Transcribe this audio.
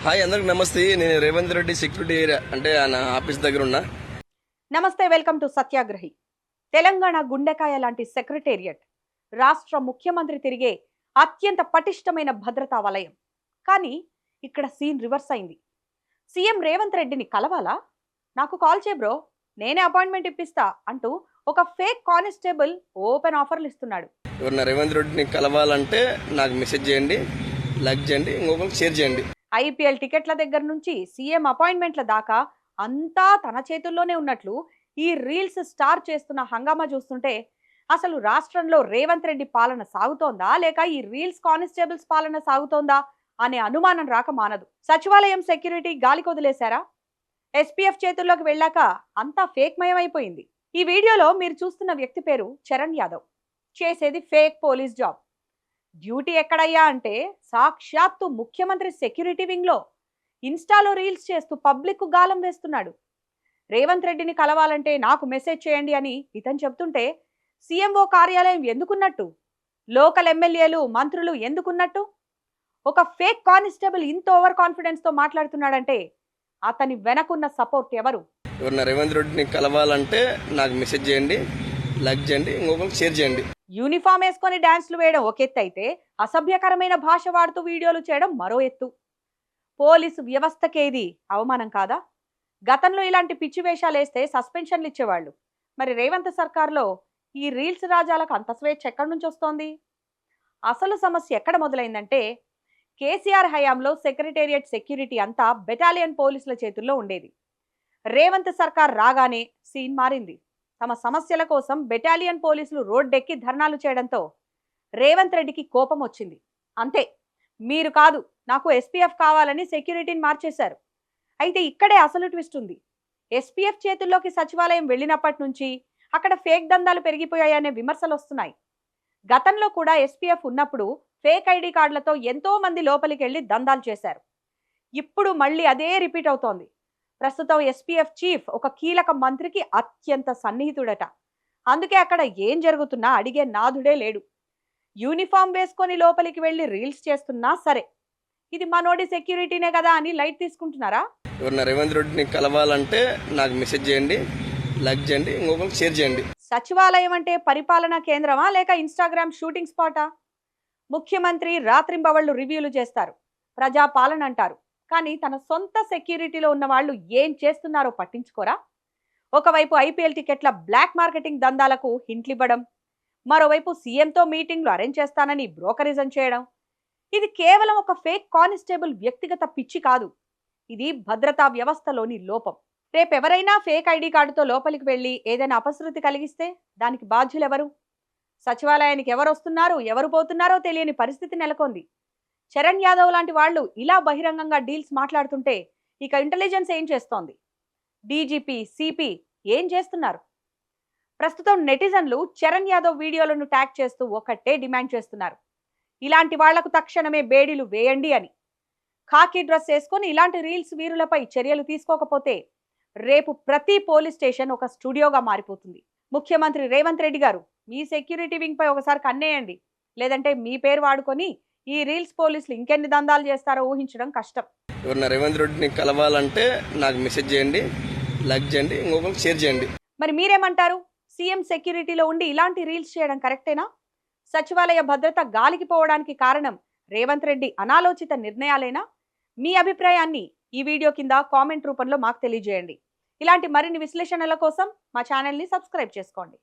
Hi అందరికి నమస్తే. నేను రేవంత్ రెడ్డి సెక్యూరిటీ ఏరియా అంటే ఆయన ఆఫీస్ దగ్గర ఉన్నా. నమస్తే, వెల్కమ్ టు సత్యాగ్రహి. తెలంగాణ గుండెకాయ లాంటి సెక్రటేరియట్ రాష్ట్ర ముఖ్యమంత్రి తిరిగే అత్యంత పటిష్టమైన భద్రతా వలయం. కానీ ఇక్కడ సీన్ రివర్స్ అయింది. సీఎం రేవంత్ రెడ్డిని కలవాలా? నాకు కాల్ చేయ బ్రో, నేనే అపాయింట్మెంట్ ఇప్పిస్తా అంటూ ఒక ఫేక్ కానిస్టేబుల్ ఓపెన్ ఆఫర్లు ఇస్తున్నాడు. ఎవరన్నా రేవంత్ రెడ్డిని కలవాలంటే నాకు మెసేజ్ చేయండి, లైక్ చేయండి, ఇంకొకరికి షేర్ చేయండి. ఐపీఎల్ టికెట్ల దగ్గర నుంచి సీఎం అపాయింట్మెంట్ల దాకా అంతా తన చేతుల్లోనే ఉన్నట్లు ఈ రీల్స్ స్టార్ చేస్తున్న హంగామా చూస్తుంటే అసలు రాష్ట్రంలో రేవంత్ రెడ్డి పాలన సాగుతోందా లేక ఈ రీల్స్ కానిస్టేబుల్స్ పాలన సాగుతోందా అనే అనుమానం రాక మానదు. సచివాలయం సెక్యూరిటీ గాలికి వదిలేశారా? ఎస్పీఎఫ్ చేతుల్లోకి వెళ్ళాక అంతా ఫేక్ మయమైపోయింది. ఈ వీడియోలో మీరు చూస్తున్న వ్యక్తి పేరు చరణ్ యాదవ్. చేసేది ఫేక్ పోలీస్ జాబ్. డ్యూటీ ఎక్కడయ్యా అంటే సాక్షాత్తు ముఖ్యమంత్రి సెక్యూరిటీ వింగ్లో ఇన్స్టాలో రీల్స్ చేస్తూ పబ్లిక్ గాలం వేస్తున్నాడు. రేవంత్ రెడ్డిని కలవాలంటే నాకు మెసేజ్ చేయండి అని ఇతను చెప్తుంటే సీఎంఓ కార్యాలయం ఎందుకున్నట్టు, లోకల్ ఎమ్మెల్యేలు మంత్రులు ఎందుకున్నట్టు? ఒక ఫేక్ కానిస్టేబుల్ ఇంత ఓవర్ కాన్ఫిడెన్స్ తో మాట్లాడుతున్నాడంటే అతని వెనకున్న సపోర్ట్ ఎవరు? ఎవరన్నా రేవంత్ రెడ్డిని కలవాలంటే నాకు మెసేజ్ చేయండి, లైక్ చేయండి, ఇంకొకరికి షేర్ చేయండి. యూనిఫామ్ వేసుకొని డాన్స్లు వేయడం ఒక ఎత్తు అయితే అసభ్యకరమైన భాష వాడుతూ వీడియోలు చేయడం మరో ఎత్తు. పోలీసు వ్యవస్థకేది అవమానం కాదా? గతంలో ఇలాంటి పిచ్చి వేషాలు వేస్తే సస్పెన్షన్లు ఇచ్చేవాళ్ళు. మరి రేవంత్ సర్కార్లో ఈ రీల్స్ రాజాలకు అంత స్వేచ్ఛ ఎక్కడి నుంచి వస్తోంది? అసలు సమస్య ఎక్కడ మొదలైందంటే కేసీఆర్ హయాంలో సెక్రటేరియట్ సెక్యూరిటీ అంతా బెటాలియన్ పోలీసుల చేతుల్లో ఉండేది. రేవంత్ సర్కార్ రాగానే సీన్ మారింది. తమ సమస్యల కోసం బెటాలియన్ పోలీసులు రోడ్డెక్కి ధర్నాలు చేయడంతో రేవంత్ రెడ్డికి కోపం వచ్చింది. అంతే, మీరు కాదు నాకు ఎస్పీఎఫ్ కావాలని సెక్యూరిటీని మార్చేశారు. అయితే ఇక్కడే అసలు ట్విస్ట్ ఉంది. ఎస్పీఎఫ్ చేతుల్లోకి సచివాలయం వెళ్ళినప్పటి నుంచి అక్కడ ఫేక్ దందాలు పెరిగిపోయాయనే విమర్శలు వస్తున్నాయి. గతంలో కూడా ఎస్పీఎఫ్ ఉన్నప్పుడు ఫేక్ ఐడి కార్డులతో ఎంతో మంది లోపలికి వెళ్ళి దందాలు చేశారు. ఇప్పుడు మళ్ళీ అదే రిపీట్ అవుతోంది. ప్రస్తుతం ఎస్పీఎఫ్ చీఫ్ ఒక కీలక మంత్రికి అత్యంత సన్నిహితుడట. అందుకే అక్కడ ఏం జరుగుతున్నా అడిగే నాథుడే లేడు. యూనిఫామ్ వేసుకొని లోపలికి వెళ్ళి రీల్స్ చేస్తున్నా సరే ఇది మనోడి సెక్యూరిటీనే కదా అని లైట్ తీసుకుంటున్నారా? ఎవరన్నా రేవంత్ రెడ్డిని కలవాలంటే నాకు మెసేజ్ చేయండి, లైక్ చేయండి, ఇంకొకరికి షేర్ చేయండి. సచివాలయం అంటే పరిపాలనా కేంద్రమా లేక ఇన్స్టాగ్రామ్ షూటింగ్ స్పాటా? ముఖ్యమంత్రి రాత్రింబవళ్లు రివ్యూలు చేస్తారు, ప్రజాపాలన అంటారు. కానీ తన సొంత సెక్యూరిటీలో ఉన్న వాళ్ళు ఏం చేస్తున్నారో పట్టించుకోరా? ఒకవైపు ఐపీఎల్ టికెట్ల బ్లాక్ మార్కెటింగ్ దందాలకు హింట్లు ఇవ్వడం, మరోవైపు సీఎంతో మీటింగ్లు అరేంజ్ చేస్తానని బ్రోకరిజం చేయడం. ఇది కేవలం ఒక ఫేక్ కానిస్టేబుల్ వ్యక్తిగత పిచ్చి కాదు, ఇది భద్రతా వ్యవస్థలోని లోపం. రేపెవరైనా ఫేక్ ఐడి కార్డుతో లోపలికి వెళ్ళి ఏదైనా అపశృతి కలిగిస్తే దానికి బాధ్యులెవరు? సచివాలయానికి ఎవరు వస్తున్నారో ఎవరు పోతున్నారో తెలియని పరిస్థితి నెలకొంది. చరణ్ యాదవ్ లాంటి వాళ్ళు ఇలా బహిరంగంగా డీల్స్ మాట్లాడుతుంటే ఇక ఇంటెలిజెన్స్ ఏం చేస్తోంది? డీజీపీ, సిపి ఏం చేస్తున్నారు? ప్రస్తుతం నెటిజన్లు చరణ్ యాదవ్ వీడియోలను ట్యాగ్ చేస్తూ ఒకటే డిమాండ్ చేస్తున్నారు, ఇలాంటి వాళ్లకు తక్షణమే బేడీలు వేయండి అని. ఖాకీ డ్రెస్ వేసుకొని ఇలాంటి రీల్స్ వీరులపై చర్యలు తీసుకోకపోతే రేపు ప్రతి పోలీస్ స్టేషన్ ఒక స్టూడియోగా మారిపోతుంది. ముఖ్యమంత్రి రేవంత్ రెడ్డి గారు, మీ సెక్యూరిటీ వింగ్ పై ఒకసారి కన్నేయండి, లేదంటే మీ పేరు వాడుకొని ఈ రీల్స్ పోలీసులు ఇంకెన్ని దందాలు చేస్తారో ఊహించడం కష్టం. ఎవరన్నా రేవంత్ రెడ్డిని కలవాలంటే నాకు మెసేజ్ చేయండి, లైక్ చేయండి, ఇంకొకరికి షేర్ చేయండి. మరి మీరేమంటారు? సీఎం సెక్యూరిటీలో ఉండి ఇలాంటి రీల్స్ చేయడం కరెక్టేనా? సచివాలయ భద్రత గాలికి పోవడానికి కారణం రేవంత్ రెడ్డి అనాలోచిత నిర్ణయాలేనా? మీ అభిప్రాయాన్ని ఈ వీడియో కింద కామెంట్ రూపంలో మాకు తెలియజేయండి. ఇలాంటి మరిన్ని విశ్లేషణల కోసం మా ఛానల్ని సబ్స్క్రైబ్ చేసుకోండి.